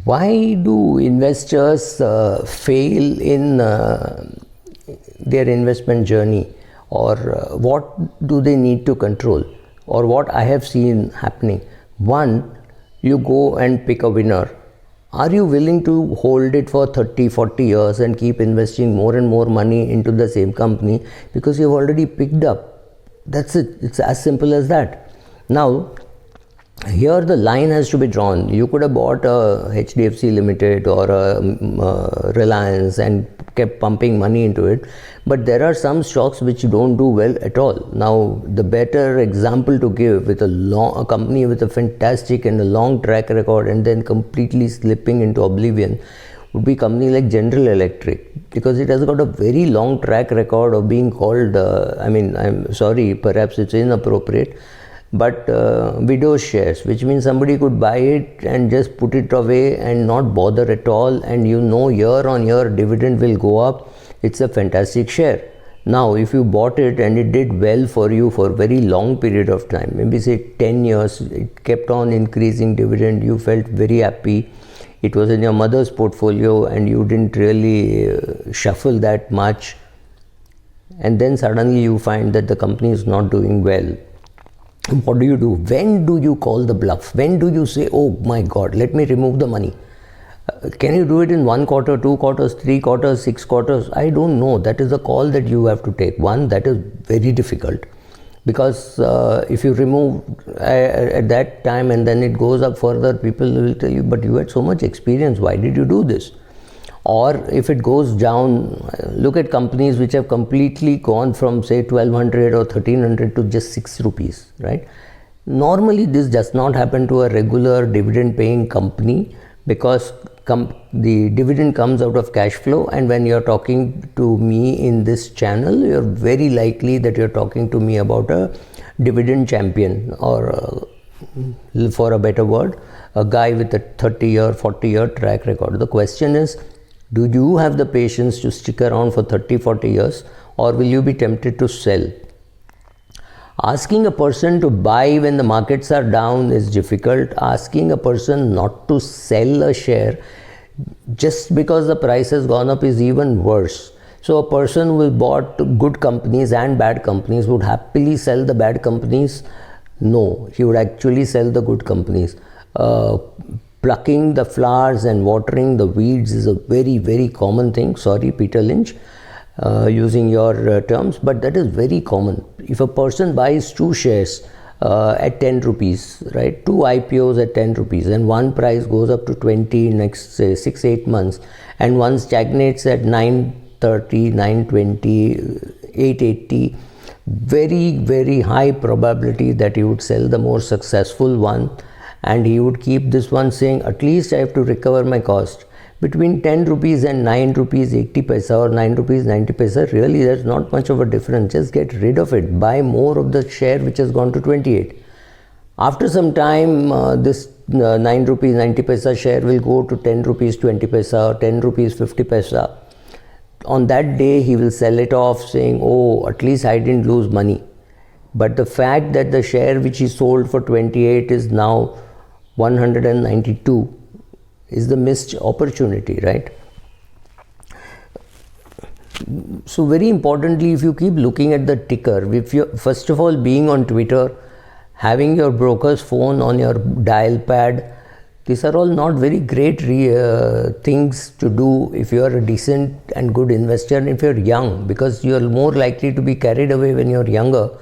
Why do investors fail in their investment journey, or what do they need to control, or what I have seen happening? One, you go and pick a winner. Are you willing to hold it for 30, 40 years and keep investing more and more money into the same company because you've already picked up? That's it. It's as simple as that. Now, here the line has to be drawn. You could have bought a HDFC Limited or a Reliance and kept pumping money into it, but there are some stocks which don't do well at all. Now, the better example to give with a company with a fantastic and a long track record and then completely slipping into oblivion would be company like General Electric, because it has got a very long track record of being called, I'm sorry, perhaps it's inappropriate, but widow shares, which means somebody could buy it and just put it away and not bother at all, and year on year dividend will go up. It's a fantastic share. Now, if you bought it and it did well for you for a very long period of time, maybe say 10 years, it kept on increasing dividend, you felt very happy, it was in your mother's portfolio and you didn't really shuffle that much, and then suddenly you find that the company is not doing well. What do you do? When do you call the bluff? When do you say, oh my God, let me remove the money? Can you do it in 1 quarter, 2 quarters, 3 quarters, 6 quarters? I don't know. That is a call that you have to take. One, that is very difficult, because if you remove at that time and then it goes up further, people will tell you, but you had so much experience, why did you do this? Or if it goes down, look at companies which have completely gone from say 1200 or 1300 to just 6 rupees, right? Normally this does not happen to a regular dividend paying company, because the dividend comes out of cash flow, and when you're talking to me in this channel, you're very likely that you're talking to me about a dividend champion, or for a better word, a guy with a 30-year, 40-year track record. The question is, do you have the patience to stick around for 30, 40 years, or will you be tempted to sell? Asking a person to buy when the markets are down is difficult. Asking a person not to sell a share just because the price has gone up is even worse. So a person who bought good companies and bad companies would happily sell the bad companies? No, he would actually sell the good companies. Plucking the flowers and watering the weeds is a very, very common thing. Sorry, Peter Lynch, using your terms, but that is very common. If a person buys 2 shares at 10 rupees, right, 2 IPOs at 10 rupees, and one price goes up to 20 next say 6-8 months, and one stagnates at 930, 920, 880, very, very high probability that he would sell the more successful one, and he would keep this one saying, at least I have to recover my cost. Between 10 rupees and 9 rupees 80 paisa or 9 rupees 90 paisa, really there's not much of a difference. Just get rid of it. Buy more of the share which has gone to 28. After some time, this 9 rupees 90 paisa share will go to 10 rupees 20 paisa or 10 rupees 50 paisa. On that day, he will sell it off saying, oh, at least I didn't lose money. But the fact that the share which he sold for 28 is now 192 is the missed opportunity, right? So very importantly, if you keep looking at the ticker, if you first of all being on Twitter, having your broker's phone on your dial pad, these are all not very great things to do if you are a decent and good investor and if you're young, because you're more likely to be carried away when you're younger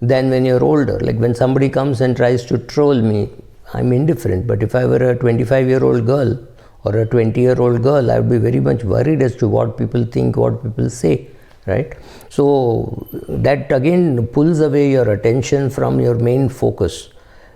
than when you're older. Like when somebody comes and tries to troll me, I'm indifferent, but if I were a 25-year-old girl or a 20-year-old girl, I would be very much worried as to what people think, what people say, right? So that again pulls away your attention from your main focus.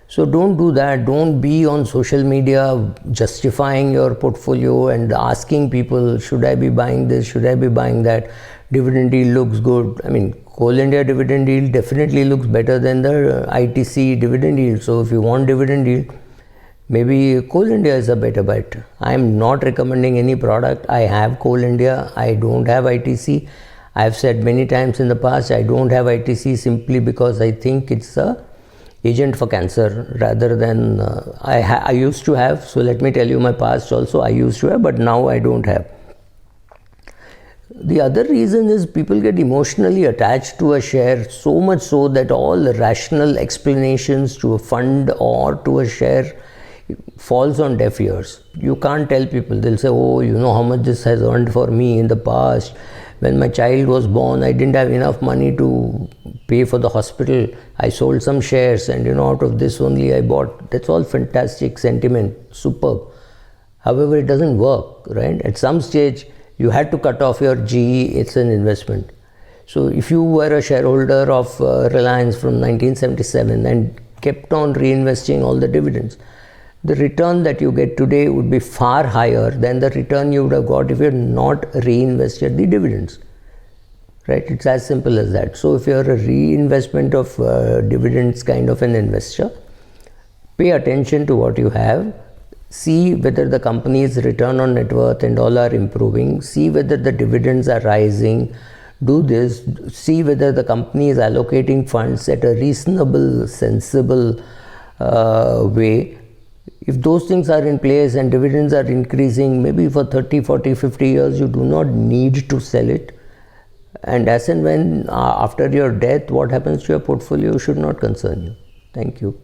So don't do that. Don't be on social media justifying your portfolio and asking people, should I be buying this, should I be buying that? Dividend yield looks good. I mean, Coal India dividend yield definitely looks better than the ITC dividend yield. So if you want dividend yield, maybe Coal India is a better bet. I am not recommending any product. I have Coal India. I don't have ITC. I have said many times in the past, I don't have ITC simply because I think it's a agent for cancer rather than I used to have. So let me tell you my past also. I used to have, but now I don't have. The other reason is people get emotionally attached to a share, so much so that all rational explanations to a fund or to a share falls on deaf ears. You can't tell people. They'll say, oh, you know how much this has earned for me in the past. When my child was born, I didn't have enough money to pay for the hospital. I sold some shares, and out of this only I bought. That's all fantastic sentiment, superb. However, it doesn't work, right? At some stage, you had to cut off your GE. It's an investment. So if you were a shareholder of Reliance from 1977 and kept on reinvesting all the dividends, the return that you get today would be far higher than the return you would have got if you had not reinvested the dividends. Right? It's as simple as that. So if you're a reinvestment of dividends kind of an investor, pay attention to what you have. See whether the company's return on net worth and all are improving. See whether the dividends are rising. Do this. See whether the company is allocating funds at a reasonable, sensible way. If those things are in place and dividends are increasing, maybe for 30, 40, 50 years, you do not need to sell it. And as and when after your death, what happens to your portfolio should not concern you. Thank you.